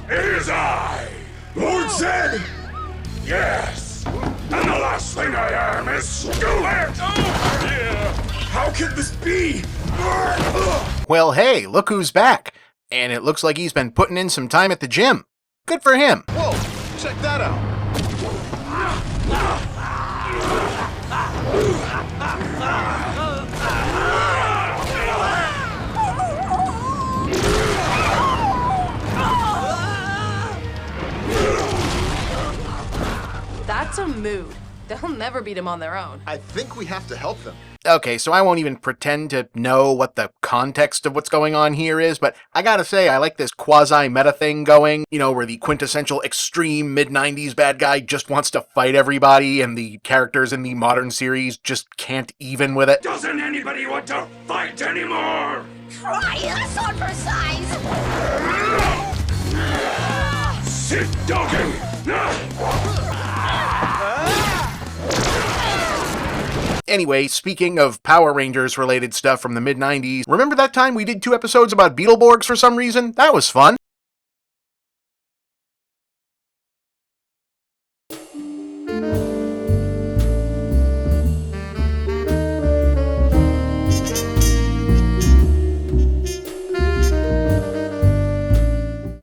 It is I, Lord Zed! Yes! And the last thing I am is stupid! Yeah! How can this be? Well, hey, look who's back. And it looks like he's been putting in some time at the gym. Good for him. Whoa, check that out. That's a mood. They'll never beat him on their own. I think we have to help them. Okay, so I won't even pretend to know what the context of what's going on here is, but I gotta say, I like this quasi-meta thing going, where the quintessential extreme mid-90s bad guy just wants to fight everybody, and the characters in the modern series just can't even with it. Doesn't anybody want to fight anymore? Try us on for size! Sit, doggy! Anyway, speaking of Power Rangers related stuff from the mid-90s, remember that time we did 2 episodes about Beetleborgs for some reason? That was fun.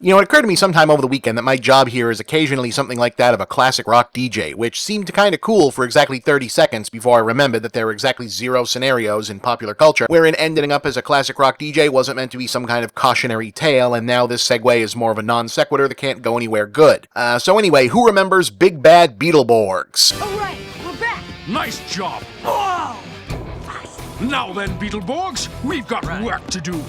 It occurred to me sometime over the weekend that my job here is occasionally something like that of a classic rock DJ, which seemed kind of cool for exactly 30 seconds before I remembered that there were exactly 0 scenarios in popular culture wherein ending up as a classic rock DJ wasn't meant to be some kind of cautionary tale, and now this segue is more of a non sequitur that can't go anywhere good. So anyway, who remembers Big Bad Beetleborgs? All right, we're back. Nice job! Whoa! Now then, Beetleborgs, we've got work to do.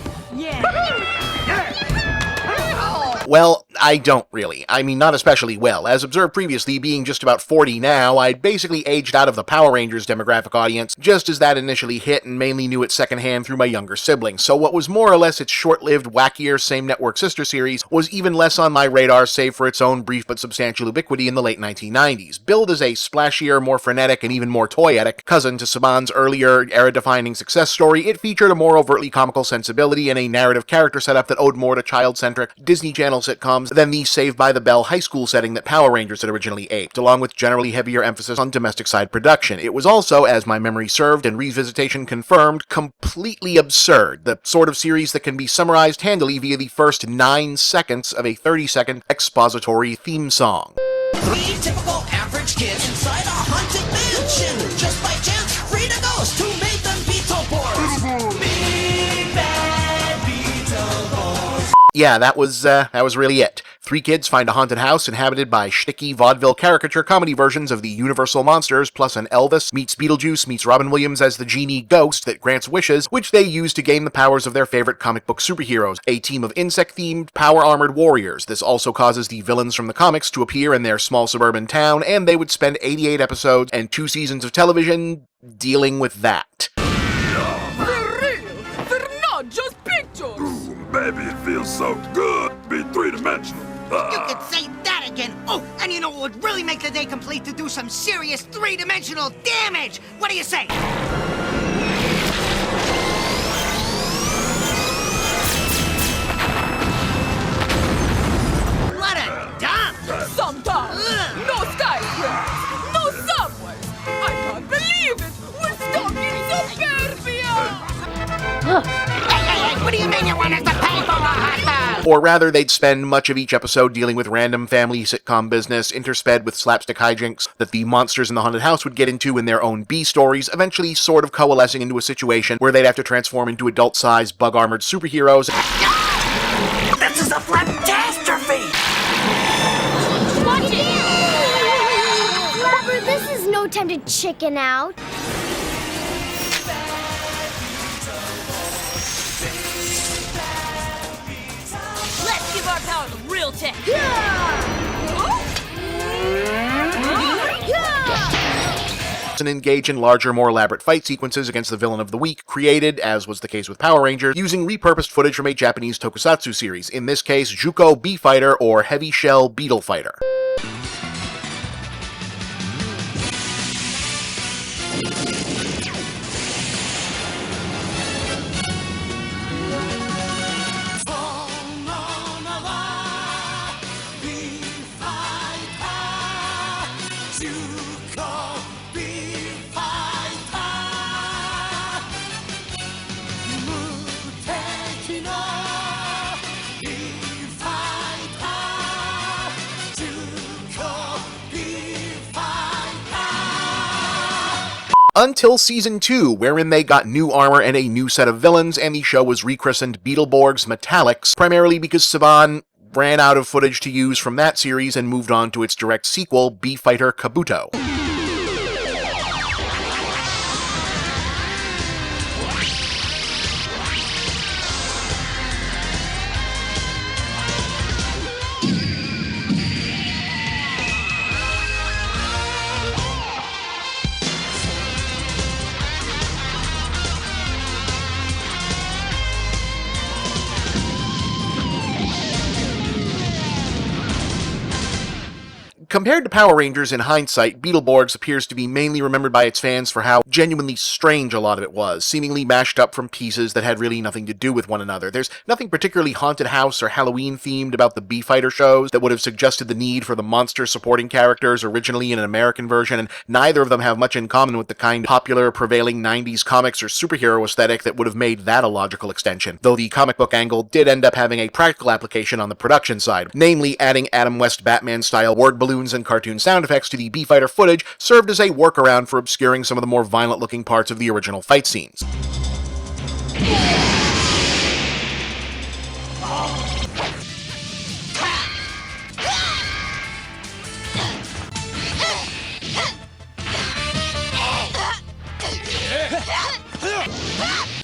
Well, I don't really. I mean, not especially well. As observed previously, being just about 40 now, I'd basically aged out of the Power Rangers demographic audience just as that initially hit, and mainly knew it secondhand through my younger siblings. So what was more or less its short-lived, wackier, same network sister series was even less on my radar, save for its own brief but substantial ubiquity in the late 1990s. Billed as a splashier, more frenetic, and even more toyetic cousin to Saban's earlier, era-defining success story, it featured a more overtly comical sensibility and a narrative character setup that owed more to child-centric Disney Channel sitcoms than the Saved by the Bell high school setting that Power Rangers had originally aped, along with generally heavier emphasis on domestic side production. It was also, as my memory served and revisitation confirmed, completely absurd, the sort of series that can be summarized handily via the first 9 seconds of a 30-second expository theme song. 3 typical average kids inside a haunted mansion. Just by chance, Frida goes to make them Beetleborgs. Big Bad Beetleborgs. Yeah, that was really it. 3 kids find a haunted house inhabited by shticky vaudeville caricature comedy versions of the Universal monsters, plus an Elvis meets Beetlejuice meets Robin Williams as the genie ghost that grants wishes, which they use to gain the powers of their favorite comic book superheroes, a team of insect-themed, power-armored warriors. This also causes the villains from the comics to appear in their small suburban town, and they would spend 88 episodes and 2 seasons of television dealing with that. They're real! They're not just pictures! Ooh, baby, it feels so good to be 3-dimensional. You could say that again. Oh, and you know what would really make the day complete? To do some serious 3-dimensional damage. What do you say? What a dump! Sometimes! No skyscrapers! No subways! I can't believe it! We're stuck in suburbia! Hey, what do you mean you want us to pay for a hot dog? Or rather, they'd spend much of each episode dealing with random family sitcom business, intersped with slapstick hijinks that the monsters in the haunted house would get into in their own B-stories, eventually sort of coalescing into a situation where they'd have to transform into adult-sized, bug-armored superheroes. This is a catastrophe! Watch it! Flapper, this is no time to chicken out. Let's give our power to real tech! And engage in larger, more elaborate fight sequences against the villain of the week, created, as was the case with Power Rangers, using repurposed footage from a Japanese tokusatsu series, in this case, Juko B-Fighter or Heavy Shell Beetle Fighter. Until Season 2, wherein they got new armor and a new set of villains, and the show was rechristened Beetleborgs Metallics, primarily because Saban ran out of footage to use from that series and moved on to its direct sequel, B-Fighter Kabuto. Compared to Power Rangers in hindsight, Beetleborgs appears to be mainly remembered by its fans for how genuinely strange a lot of it was, seemingly mashed up from pieces that had really nothing to do with one another. There's nothing particularly haunted house or Halloween themed about the B-Fighter shows that would have suggested the need for the monster supporting characters originally in an American version, and neither of them have much in common with the kind of popular prevailing 90s comics or superhero aesthetic that would have made that a logical extension, though the comic book angle did end up having a practical application on the production side, namely adding Adam West Batman-style word balloons and cartoon sound effects to the B-Fighter footage served as a workaround for obscuring some of the more violent-looking parts of the original fight scenes.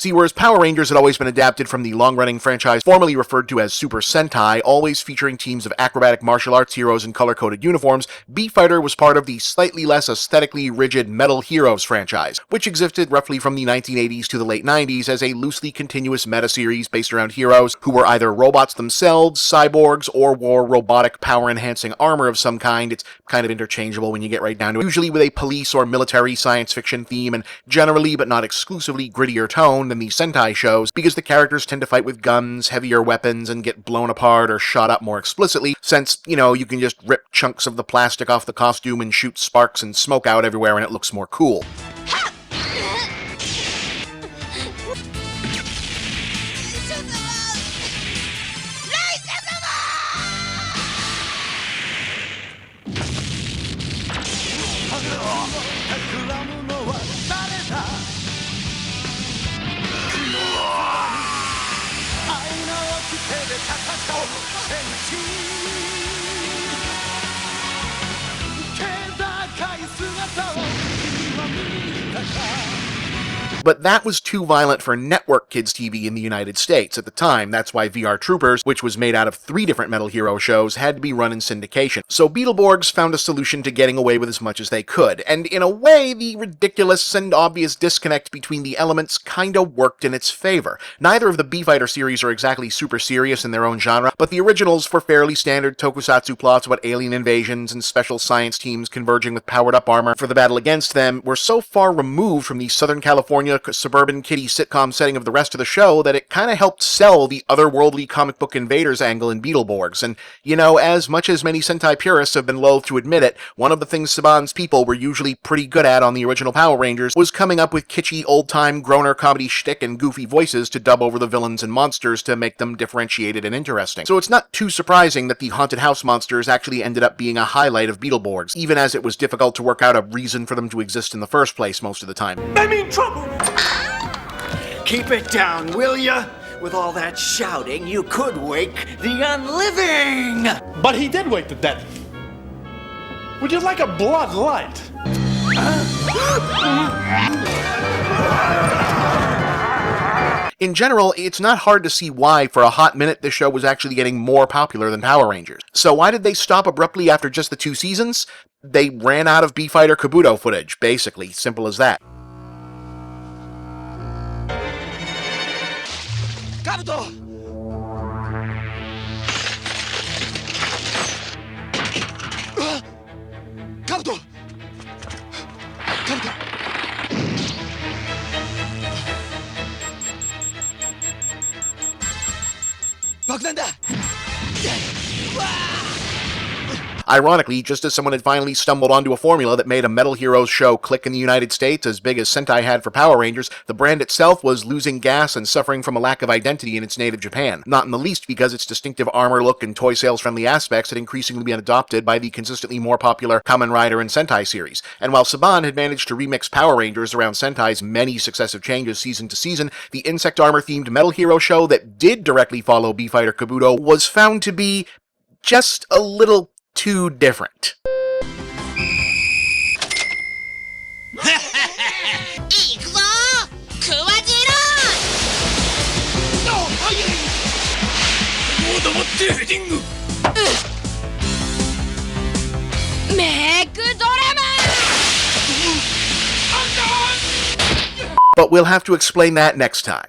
See, whereas Power Rangers had always been adapted from the long-running franchise formerly referred to as Super Sentai, always featuring teams of acrobatic martial arts heroes in color-coded uniforms, B-Fighter was part of the slightly less aesthetically rigid Metal Heroes franchise, which existed roughly from the 1980s to the late 90s as a loosely continuous meta-series based around heroes who were either robots themselves, cyborgs, or wore robotic power-enhancing armor of some kind. It's kind of interchangeable when you get right down to it, usually with a police or military science fiction theme, and generally, but not exclusively, grittier tone than the Sentai shows, because the characters tend to fight with guns, heavier weapons, and get blown apart or shot up more explicitly, since, you know, you can just rip chunks of the plastic off the costume and shoot sparks and smoke out everywhere and it looks more cool. But that was too violent for network kids TV in the United States at the time. That's why VR Troopers, which was made out of 3 different Metal Hero shows, had to be run in syndication. So Beetleborgs found a solution to getting away with as much as they could, and in a way, the ridiculous and obvious disconnect between the elements kinda worked in its favor. Neither of the B-Fighter series are exactly super serious in their own genre, but the originals were fairly standard tokusatsu plots about alien invasions and special science teams converging with powered-up armor for the battle against them were so far removed from the Southern California suburban kiddie sitcom setting of the rest of the show that it kind of helped sell the otherworldly comic book invaders angle in Beetleborgs. And, you know, as much as many Sentai purists have been loath to admit it, one of the things Saban's people were usually pretty good at on the original Power Rangers was coming up with kitschy old-time groaner comedy shtick and goofy voices to dub over the villains and monsters to make them differentiated and interesting. So it's not too surprising that the haunted house monsters actually ended up being a highlight of Beetleborgs, even as it was difficult to work out a reason for them to exist in the first place most of the time. I'm in trouble! Keep it down, will ya? With all that shouting, you could wake the unliving! But he did wake the dead. Would you like a blood light? In general, it's not hard to see why, for a hot minute, this show was actually getting more popular than Power Rangers. So why did they stop abruptly after just the 2 seasons? They ran out of B-Fighter Kabuto footage, basically. Simple as that. Kabuto! Kabuto! Kabuto! Ironically, just as someone had finally stumbled onto a formula that made a Metal Heroes show click in the United States as big as Sentai had for Power Rangers, the brand itself was losing gas and suffering from a lack of identity in its native Japan, not in the least because its distinctive armor look and toy sales-friendly aspects had increasingly been adopted by the consistently more popular Kamen Rider and Sentai series. And while Saban had managed to remix Power Rangers around Sentai's many successive changes season to season, the insect armor-themed Metal Hero show that did directly follow B-Fighter Kabuto was found to be just a little too different. But we'll have to explain that next time.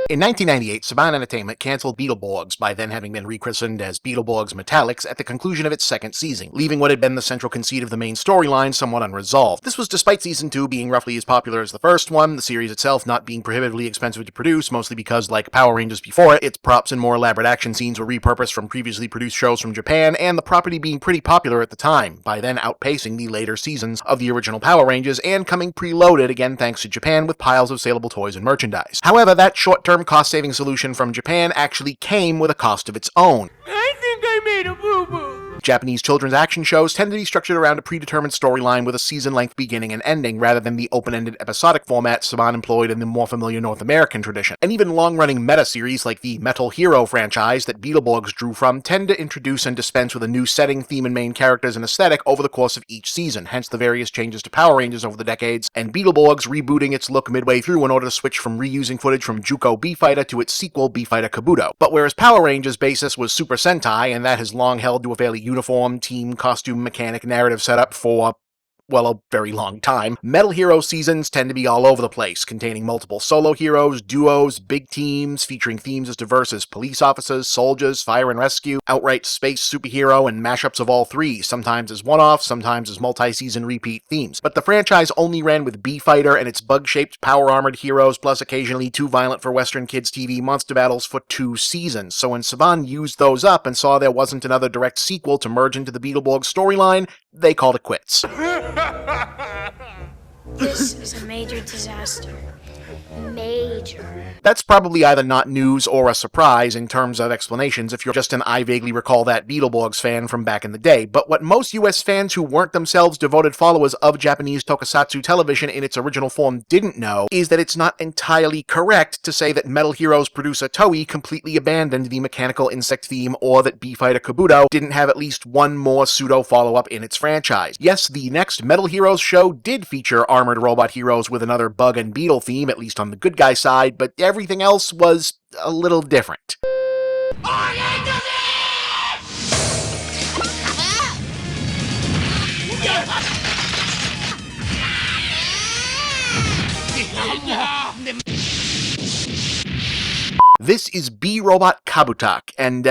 In 1998, Saban Entertainment canceled Beetleborgs by then having been rechristened as Beetleborgs Metallics at the conclusion of its second season, leaving what had been the central conceit of the main storyline somewhat unresolved. This was despite Season 2 being roughly as popular as the first one, the series itself not being prohibitively expensive to produce, mostly because, like Power Rangers before it, its props and more elaborate action scenes were repurposed from previously produced shows from Japan, and the property being pretty popular at the time, by then outpacing the later seasons of the original Power Rangers and coming preloaded again thanks to Japan with piles of saleable toys and merchandise. However, that short-term cost-saving solution from Japan actually came with a cost of its own. I think I made a boo-boo. Japanese children's action shows tend to be structured around a predetermined storyline with a season-length beginning and ending, rather than the open-ended episodic format Saban employed in the more familiar North American tradition. And even long-running meta-series like the Metal Hero franchise that Beetleborgs drew from tend to introduce and dispense with a new setting, theme, and main characters and aesthetic over the course of each season, hence the various changes to Power Rangers over the decades, and Beetleborgs rebooting its look midway through in order to switch from reusing footage from Juko B-Fighter to its sequel, B-Fighter Kabuto. But whereas Power Rangers' basis was Super Sentai, and that has long held to a fairly uniform team, costume, mechanic, narrative setup for, well, a very long time, Metal Hero seasons tend to be all over the place, containing multiple solo heroes, duos, big teams, featuring themes as diverse as police officers, soldiers, fire and rescue, outright space superhero, and mashups of all three, sometimes as one-offs, sometimes as multi-season repeat themes. But the franchise only ran with B-Fighter and its bug-shaped, power-armored heroes, plus occasionally too violent for Western kids' TV monster battles for 2 seasons. So when Saban used those up and saw there wasn't another direct sequel to merge into the Beetleborgs storyline, they called it quits. This is a major disaster. Major. That's probably either not news or a surprise in terms of explanations if you're just an I vaguely recall that Beetleborgs fan from back in the day, but what most US fans who weren't themselves devoted followers of Japanese tokusatsu television in its original form didn't know is that it's not entirely correct to say that Metal Heroes producer Toei completely abandoned the mechanical insect theme or that B-Fighter Kabuto didn't have at least one more pseudo follow-up in its franchise. Yes, the next Metal Heroes show did feature armored robot heroes with another bug and beetle theme, at least on the good guy side, but everything else was a little different. This is B-Robot Kabutack, and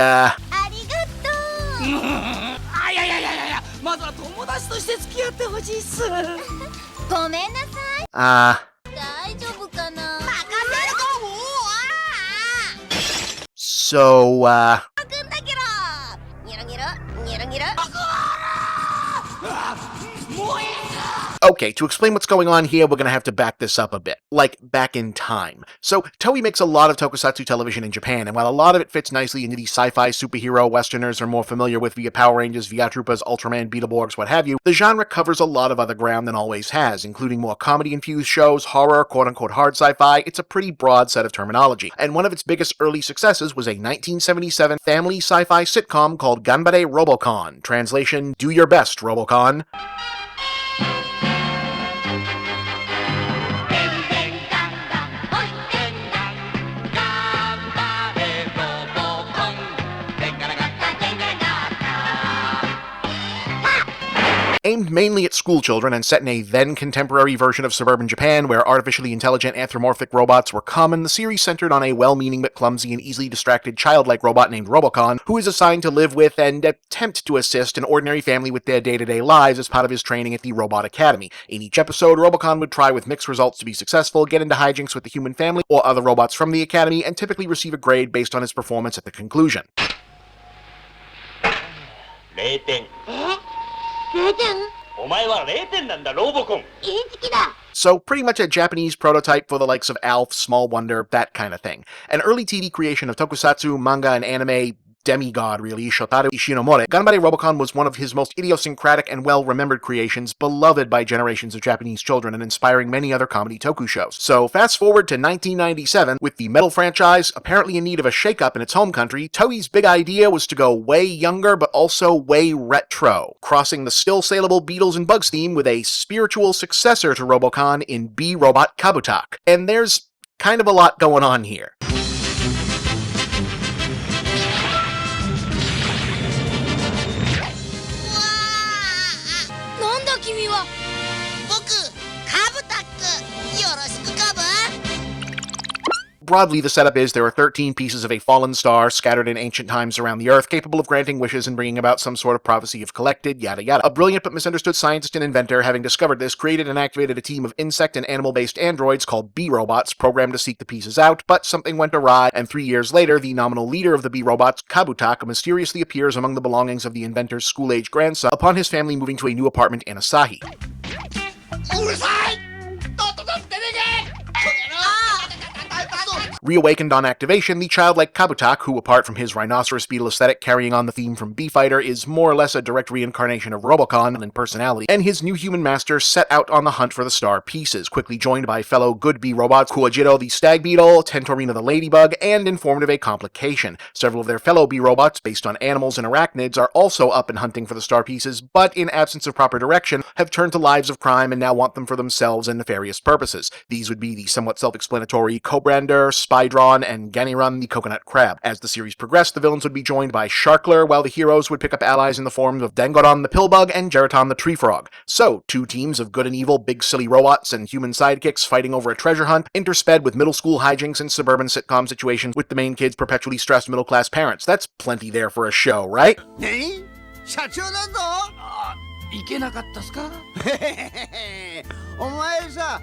Okay, to explain what's going on here, we're gonna have to back this up a bit. Like, back in time. So, Toei makes a lot of tokusatsu television in Japan, and while a lot of it fits nicely into the sci-fi superhero westerners are more familiar with via Power Rangers, via Troopers, Ultraman, Beetleborgs, what have you, the genre covers a lot of other ground than always has, including more comedy-infused shows, horror, quote-unquote hard sci-fi. It's a pretty broad set of terminology. And one of its biggest early successes was a 1977 family sci-fi sitcom called Ganbare Robocon. Translation, Do Your Best, Robocon. Aimed mainly at schoolchildren and set in a then-contemporary version of suburban Japan where artificially intelligent anthropomorphic robots were common, the series centered on a well-meaning but clumsy and easily distracted childlike robot named Robocon, who is assigned to live with and attempt to assist an ordinary family with their day-to-day lives as part of his training at the Robot Academy. In each episode, Robocon would try with mixed results to be successful, get into hijinks with the human family or other robots from the Academy, and typically receive a grade based on his performance at the conclusion. 0点。0点？お前は0点なんだ、ロボコン。インチキだ。 So pretty much a Japanese prototype for the likes of Alf, Small Wonder, that kind of thing. An early TV creation of tokusatsu, manga, and anime demigod, really, Shotaro Ishinomori, Ganbare Robocon was one of his most idiosyncratic and well-remembered creations, beloved by generations of Japanese children and inspiring many other comedy toku shows. So fast forward to 1997, with the Metal franchise apparently in need of a shakeup in its home country, Toei's big idea was to go way younger but also way retro, crossing the still saleable Beatles and Bugs theme with a spiritual successor to Robocon in B-Robot Kabutack. And there's kind of a lot going on here. 君は僕カブタックよろしくカブ Broadly, the setup is there are 13 pieces of a fallen star scattered in ancient times around the Earth, capable of granting wishes and bringing about some sort of prophecy if collected, yada yada. A brilliant but misunderstood scientist and inventor, having discovered this, created and activated a team of insect and animal-based androids called B-Robots, programmed to seek the pieces out, but something went awry, and 3 years later, the nominal leader of the B-Robots, Kabutack, mysteriously appears among the belongings of the inventor's school-age grandson upon his family moving to a new apartment in Asahi. Reawakened on activation, the childlike Kabutack, who apart from his rhinoceros beetle aesthetic carrying on the theme from B-Fighter, is more or less a direct reincarnation of Robocon in personality, and his new human master set out on the hunt for the star pieces, quickly joined by fellow good B-Robots Kuajiro the Stag Beetle, Tentorina the Ladybug, and informed of a complication. Several of their fellow B-Robots, based on animals and arachnids, are also up and hunting for the star pieces, but in absence of proper direction, have turned to lives of crime and now want them for themselves and nefarious purposes. These would be the somewhat self-explanatory Cobrander, Spydron, and Ganirun the Coconut Crab. As the series progressed, the villains would be joined by Sharkler, while the heroes would pick up allies in the forms of Dangodon the Pillbug and Geraton the Tree Frog. So, two teams of good and evil, big silly robots and human sidekicks fighting over a treasure hunt, intersped with middle school hijinks and suburban sitcom situations with the main kids' perpetually stressed middle-class parents. That's plenty there for a show, right? 社長だぞいけなかったっすかお前さ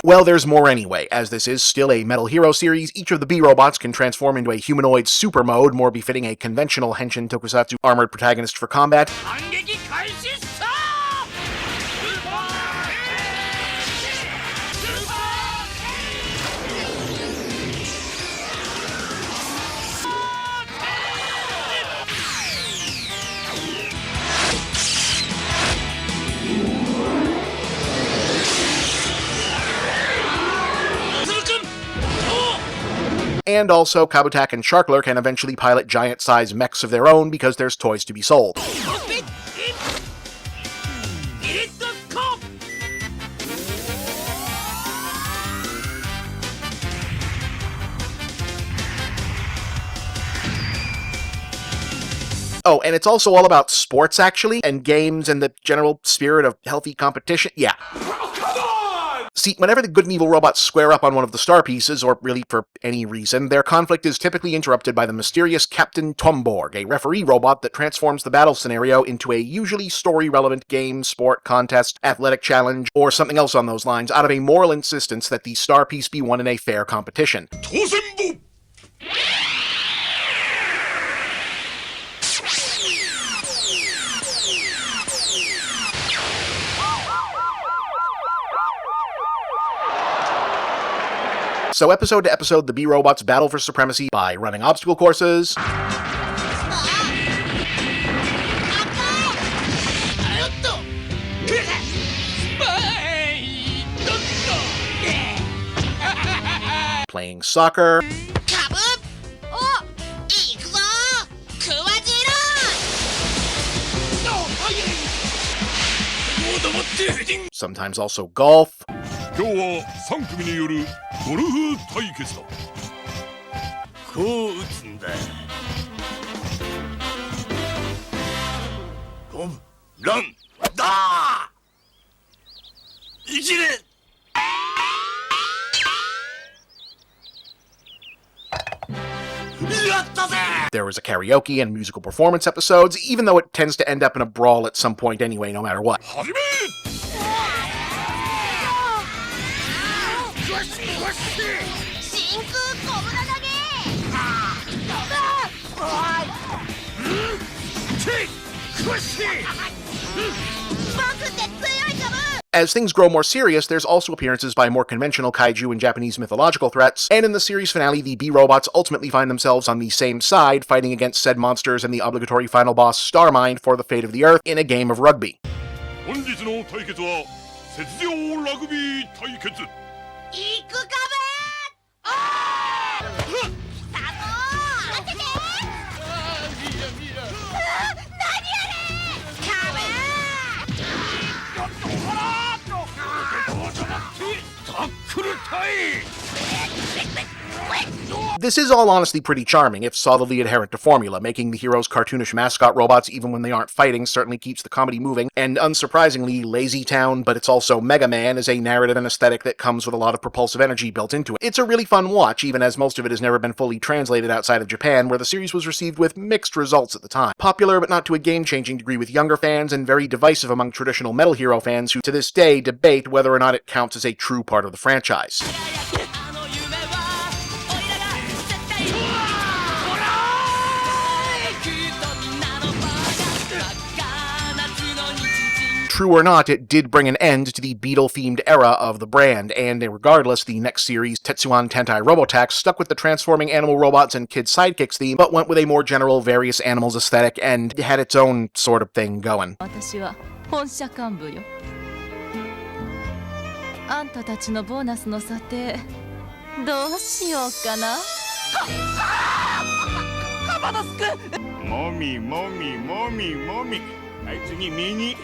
Well, there's more anyway. As this is still a Metal Hero series, each of the B-Robots can transform into a humanoid super mode, more befitting a conventional Henshin Tokusatsu armored protagonist for combat. And also, Kabutack and Sharkler can eventually pilot giant-sized mechs of their own because there's toys to be sold. Oh, and it's also all about sports, actually, and games and the general spirit of healthy competition. Yeah. See, whenever the good and evil robots square up on one of the star pieces, or really for any reason, their conflict is typically interrupted by the mysterious Captain Tomborg, a referee robot that transforms the battle scenario into a usually story-relevant game, sport, contest, athletic challenge, or something else on those lines, out of a moral insistence that the star piece be won in a fair competition. So episode to episode, the B-Robots battle for supremacy by running obstacle courses, playing soccer, sometimes also golf, 今日は3組によるゴルフ対決だ。こう打つんだ。ゴム、ラン、ダー。いきれ。There was a karaoke and musical performance episodes, even though it tends to end up in a brawl at some point anyway, no matter what. As things grow more serious, there's also appearances by more conventional kaiju and Japanese mythological threats, and in the series finale, the B-Robots ultimately find themselves on the same side, fighting against said monsters and the obligatory final boss Starmind for the fate of the Earth in a game of rugby. 本日の対決は雪上ラグビー対決。行くかべー。当てて。何あれ。カベー。 This is all honestly pretty charming, if solidly adherent to formula. Making the heroes cartoonish mascot robots even when they aren't fighting certainly keeps the comedy moving, and unsurprisingly, Lazy Town, but it's also Mega Man, is a narrative and aesthetic that comes with a lot of propulsive energy built into it. It's a really fun watch, even as most of it has never been fully translated outside of Japan, where the series was received with mixed results at the time. Popular, but not to a game-changing degree with younger fans, and very divisive among traditional Metal Hero fans who, to this day, debate whether or not it counts as a true part of the franchise. True or not, it did bring an end to the Beetle-themed era of the brand, and regardless, the next series, Tetsuan Tentai Robotax, stuck with the transforming animal robots and kid sidekicks theme, but went with a more general various animals aesthetic and had its own sort of thing going. 私は本社幹部よ。あんたたちのボーナスの査定どうしようかな。カバドスくん。もみもみもみもみ。はい、次右。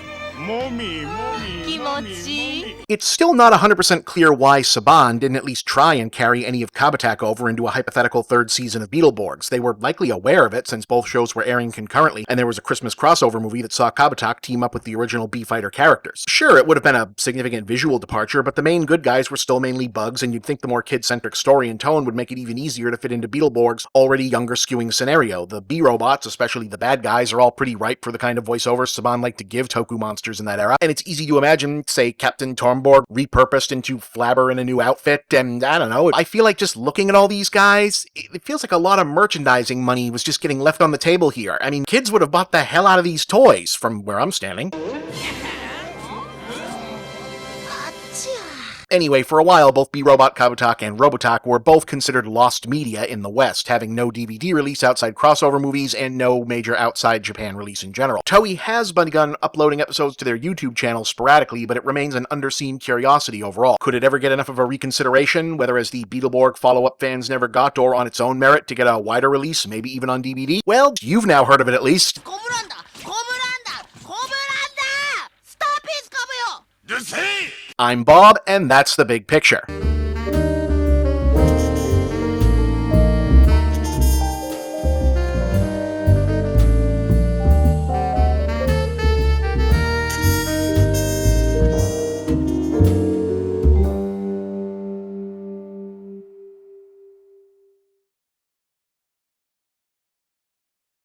It's still not 100% clear why Saban didn't at least try and carry any of Kabutack over into a hypothetical third season of Beetleborgs. They were likely aware of it since both shows were airing concurrently, and there was a Christmas crossover movie that saw Kabutack team up with the original B-Fighter characters. Sure, it would have been a significant visual departure, but the main good guys were still mainly bugs, and you'd think the more kid-centric story and tone would make it even easier to fit into Beetleborgs' already younger skewing scenario. The B-Robots, especially the bad guys, are all pretty ripe for the kind of voiceovers Saban liked to give Toku monsters in that era, and it's easy to imagine, say, Captain Tormborg repurposed into Flabber in a new outfit, and I don't know, I feel like just looking at all these guys, it feels like a lot of merchandising money was just getting left on the table here. I mean, kids would have bought the hell out of these toys, from where I'm standing. Anyway, for a while, both B-Robot, Kabutack, and Robotack were both considered lost media in the West, having no DVD release outside crossover movies and no major outside Japan release in general. Toei has begun uploading episodes to their YouTube channel sporadically, but it remains an underseen curiosity overall. Could it ever get enough of a reconsideration, whether as the Beetleborg follow-up fans never got, or on its own merit to get a wider release, maybe even on DVD? Well, you've now heard of it at least. I'm Bob, and that's The Big Picture.